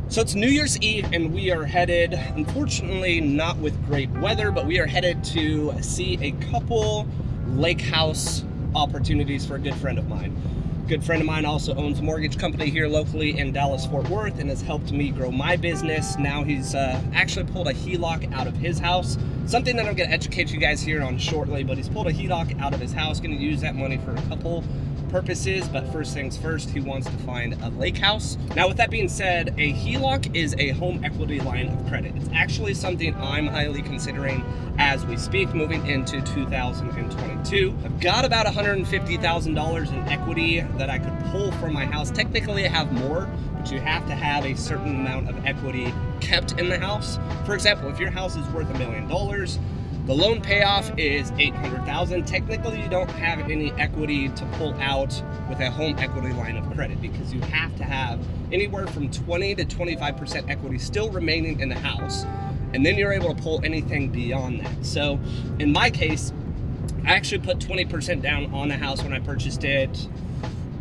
So it's New Year's Eve and we are headed, unfortunately not with great weather, but we are headed to see a couple lake house opportunities for a good friend of mine. Good friend of mine also owns a mortgage company here locally in Dallas, Fort Worth, and has helped me grow my business. Now he's actually pulled a HELOC out of his house. Something that I'm gonna educate you guys here on shortly, but he's pulled a HELOC out of his house, gonna use that money for a couple purposes, but first things first, he wants to find a lake house. Now with that being said, a HELOC is a home equity line of credit. It's actually something I'm highly considering as we speak, moving into 2022. I've got about $150,000 in equity that I could pull from my house. Technically I have more, but you have to have a certain amount of equity kept in the house. For example, if your house is worth $1 million, the loan payoff is $800,000. Technically, you don't have any equity to pull out with a home equity line of credit because you have to have anywhere from 20 to 25% equity still remaining in the house. And then you're able to pull anything beyond that. So in my case, I actually put 20% down on the house when I purchased it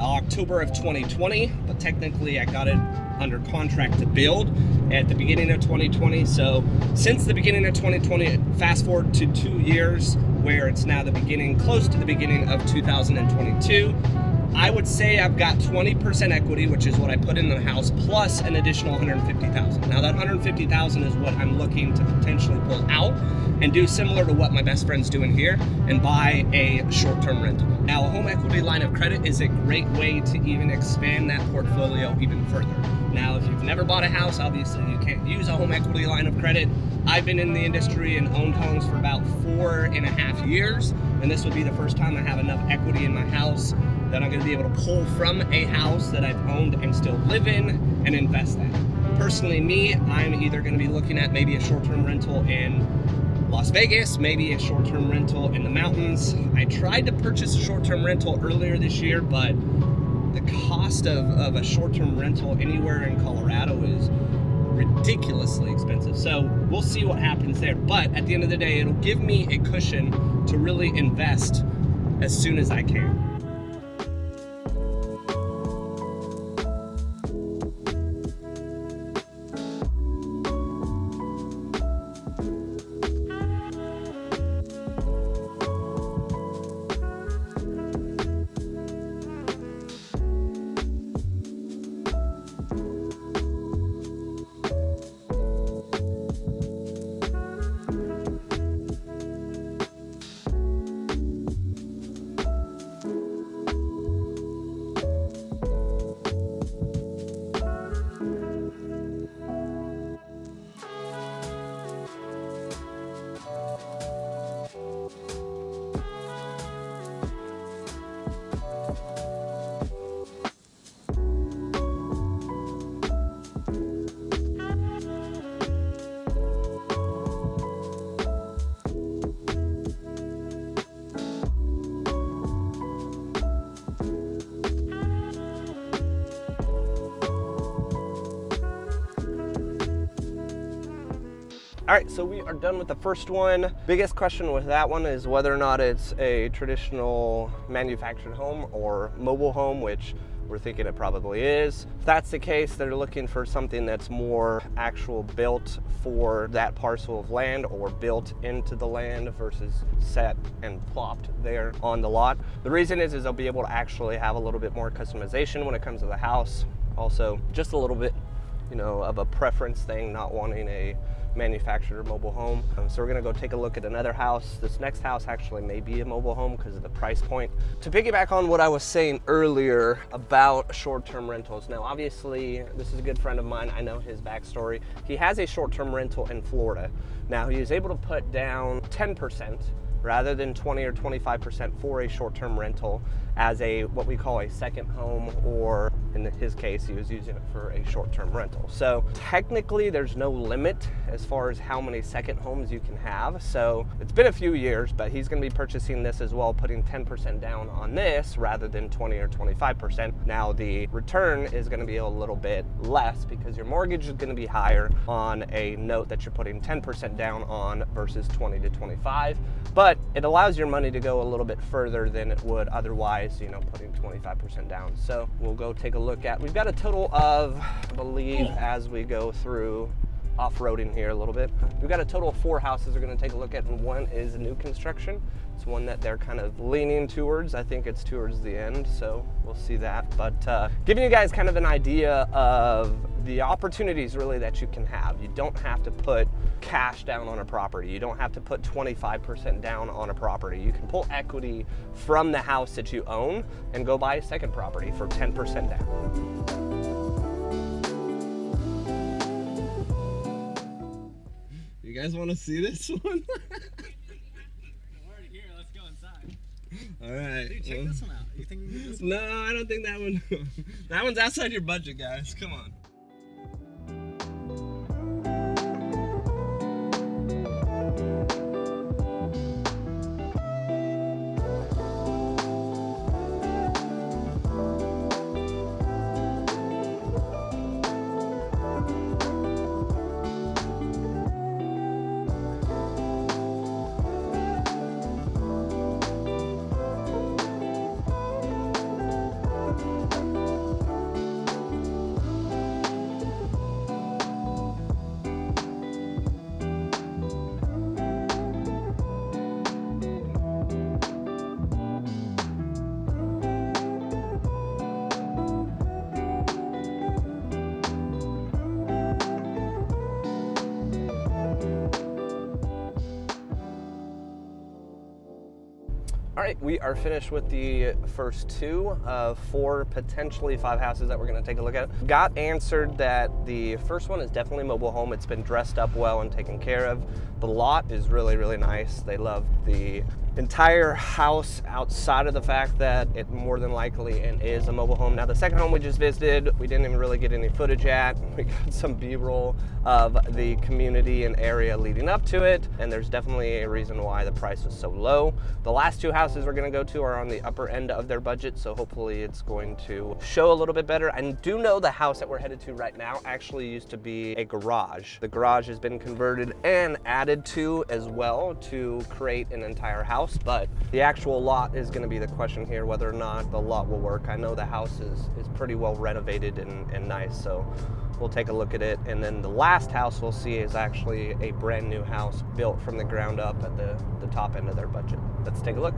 October of 2020, but technically I got it under contract to build at the beginning of 2020. So since the beginning of 2020, fast forward to 2 years where it's now close to the beginning of 2022, I would say I've got 20% equity, which is what I put in the house, plus an additional $150,000. Now that $150,000 is what I'm looking to potentially pull out and do similar to what my best friend's doing here and buy a short-term rental. Now, a home equity line of credit is a great way to even expand that portfolio even further. Now, if you've never bought a house, obviously you can't use a home equity line of credit. I've been in the industry and owned homes for about 4.5 years, and this would be the first time I have enough equity in my house that I'm going to be able to pull from a house that I've owned and still live in and invest that. Personally, me, I'm either going to be looking at maybe a short-term rental in Las Vegas, maybe a short-term rental in the mountains. I tried to purchase a short-term rental earlier this year, but the cost of a short-term rental anywhere in Colorado is ridiculously expensive. So we'll see what happens there. But at the end of the day, it'll give me a cushion to really invest as soon as I can. All right, so we are done with the first one. Biggest question with that one is whether or not it's a traditional manufactured home or mobile home, which we're thinking it probably is. If that's the case, they're looking for something that's more actual built for that parcel of land or built into the land versus set and plopped there on the lot. The reason is they'll be able to actually have a little bit more customization when it comes to the house. Also, just a little bit, of a preference thing, not wanting a manufactured or mobile home. So we're gonna go take a look at another house. This next house actually may be a mobile home because of the price point. To piggyback on what I was saying earlier about short-term rentals. Now, obviously, this is a good friend of mine. I know his backstory. He has a short-term rental in Florida. Now, he is able to put down 10% rather than 20 or 25% for a short-term rental as what we call a second home, or in his case, he was using it for a short-term rental. So technically there's no limit as far as how many second homes you can have. So it's been a few years, but he's gonna be purchasing this as well, putting 10% down on this rather than 20 or 25%. Now the return is gonna be a little bit less because your mortgage is gonna be higher on a note that you're putting 10% down on versus 20 to 25. But it allows your money to go a little bit further than it would otherwise, putting 25% down. So we'll go take a look at. We've got a total of, I believe, as we go through off-roading here a little bit, we've got a total of 4 houses we're going to take a look at, and one is new construction. It's one that they're kind of leaning towards. I think it's towards the end, so we'll see that. But giving you guys kind of an idea of the opportunities really that you can have. You don't have to put cash down on a property. You don't have to put 25% down on a property. You can pull equity from the house that you own and go buy a second property for 10% down. You guys want to see this one? We're already here. Let's go inside. All right. Dude, check this one out. You think we can do this one? No, I don't think that one. That one's outside your budget, guys. Come on. All right, we are finished with the first 2 of 4, potentially 5 houses that we're gonna take a look at. Got answered that the first one is definitely a mobile home. It's been dressed up well and taken care of. The lot is really, really nice. They love the entire house outside of the fact that it more than likely is a mobile home. Now the second home we just visited, we didn't even really get any footage at. We got some B-roll of the community and area leading up to it, and there's definitely a reason why the price is so low. The last 2 houses we're gonna go to are on the upper end of their budget, so hopefully it's going to show a little bit better. I do know the house that we're headed to right now actually used to be a garage. The garage has been converted and added to as well to create an entire house, but the actual lot is going to be the question here, whether or not the lot will work. I know the house is pretty well renovated and nice, so we'll take a look at it. And then the last house we'll see is actually a brand new house built from the ground up at the top end of their budget. Let's take a look.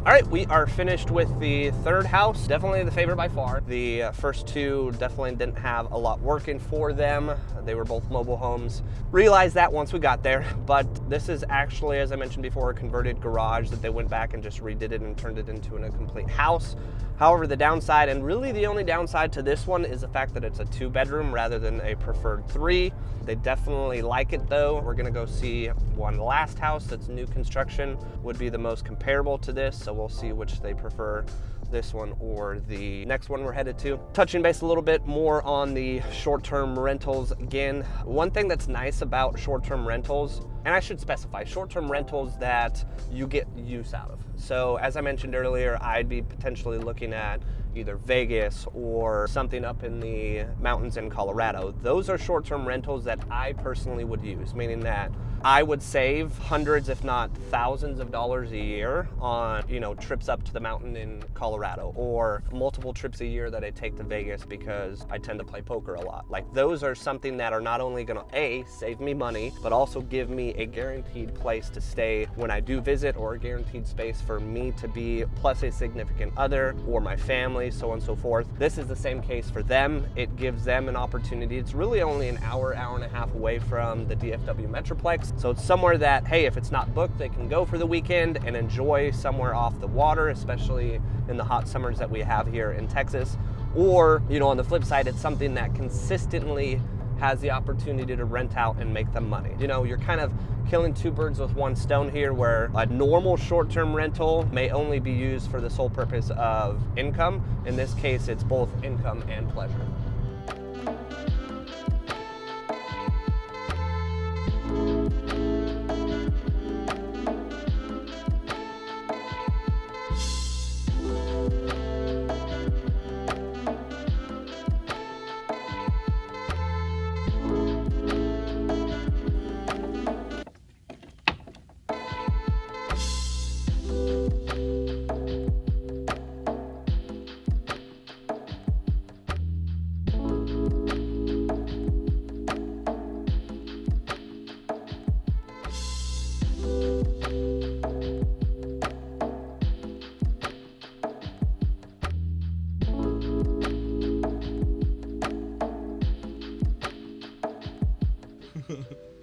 All right, we are finished with the third house. Definitely the favorite by far. The first 2 definitely didn't have a lot working for them. They were both mobile homes. Realized that once we got there, but this is actually, as I mentioned before, a converted garage that they went back and just redid it and turned it into a complete house. However, the downside, and really the only downside to this one, is the fact that it's a 2-bedroom rather than a preferred 3. They definitely like it though. We're gonna go see one last house that's new construction, would be the most comparable to this, so we'll see which they prefer this one or the next one we're headed to. Touching base a little bit more on the short-term rentals again. One thing that's nice about short-term rentals, and I should specify, short-term rentals that you get use out of. So as I mentioned earlier, I'd be potentially looking at either Vegas or something up in the mountains in Colorado. Those are short-term rentals that I personally would use, meaning that I would save hundreds, if not thousands of dollars a year on, trips up to the mountain in Colorado, or multiple trips a year that I take to Vegas because I tend to play poker a lot. Like, those are something that are not only gonna save me money, but also give me a guaranteed place to stay when I do visit, or a guaranteed space for me to be, plus a significant other or my family, so on and so forth. This is the same case for them. It gives them an opportunity. It's really only an hour and a half away from the DFW Metroplex. So it's somewhere that, hey, if it's not booked, they can go for the weekend and enjoy somewhere off the water, especially in the hot summers that we have here in Texas. Or, on the flip side, it's something that consistently has the opportunity to rent out and make them money. You're kind of killing two birds with one stone here, where a normal short-term rental may only be used for the sole purpose of income. In this case, it's both income and pleasure.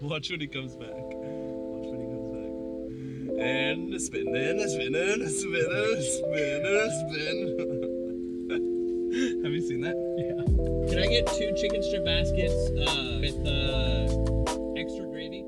Watch when he comes back. Watch when he comes back. And spin. Have you seen that? Yeah. Can I get 2 chicken strip baskets with extra gravy?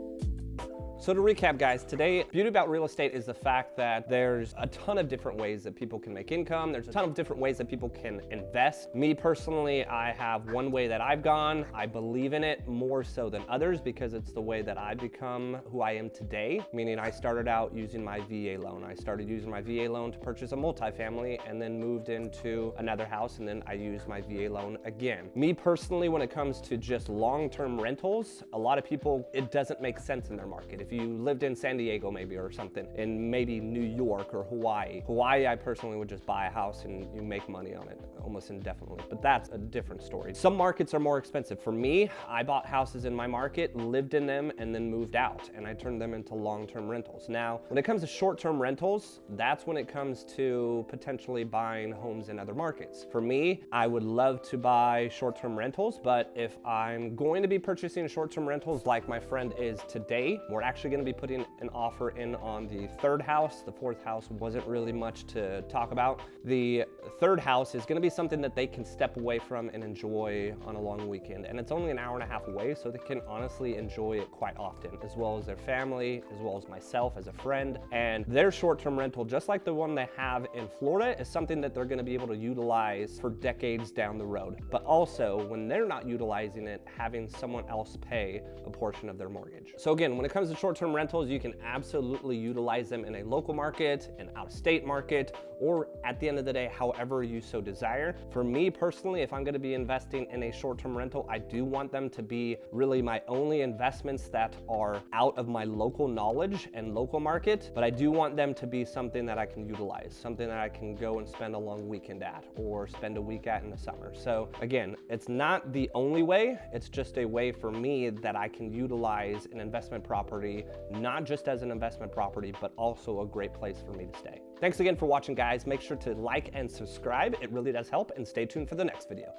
So to recap, guys, today, beauty about real estate is the fact that there's a ton of different ways that people can make income. There's a ton of different ways that people can invest. Me personally, I have one way that I've gone. I believe in it more so than others because it's the way that I've become who I am today, meaning I started out using my VA loan. I started using my VA loan to purchase a multifamily and then moved into another house, and then I used my VA loan again. Me personally, when it comes to just long-term rentals, a lot of people, it doesn't make sense in their market. If you lived in San Diego maybe or something, in maybe New York or Hawaii. Hawaii, I personally would just buy a house and you make money on it almost indefinitely, but that's a different story. Some markets are more expensive. For me, I bought houses in my market, lived in them, and then moved out, and I turned them into long-term rentals. Now, when it comes to short-term rentals, that's when it comes to potentially buying homes in other markets. For me, I would love to buy short-term rentals, but if I'm going to be purchasing short-term rentals like my friend is today, we're actually going to be putting an offer in on the third house. The fourth house wasn't really much to talk about. The third house is going to be something that they can step away from and enjoy on a long weekend. And it's only an hour and a half away, so they can honestly enjoy it quite often, as well as their family, as well as myself as a friend. And their short-term rental, just like the one they have in Florida, is something that they're going to be able to utilize for decades down the road. But also, when they're not utilizing it, having someone else pay a portion of their mortgage. So again, when it comes to short-term rentals, you can absolutely utilize them in a local market, an out-of-state market, or at the end of the day, however you so desire. For me personally, if I'm going to be investing in a short-term rental, I do want them to be really my only investments that are out of my local knowledge and local market, but I do want them to be something that I can utilize, something that I can go and spend a long weekend at or spend a week at in the summer. So again, it's not the only way, it's just a way for me that I can utilize an investment property, not just as an investment property, but also a great place for me to stay. Thanks again for watching, guys. Make sure to like and subscribe. It really does help, and stay tuned for the next video.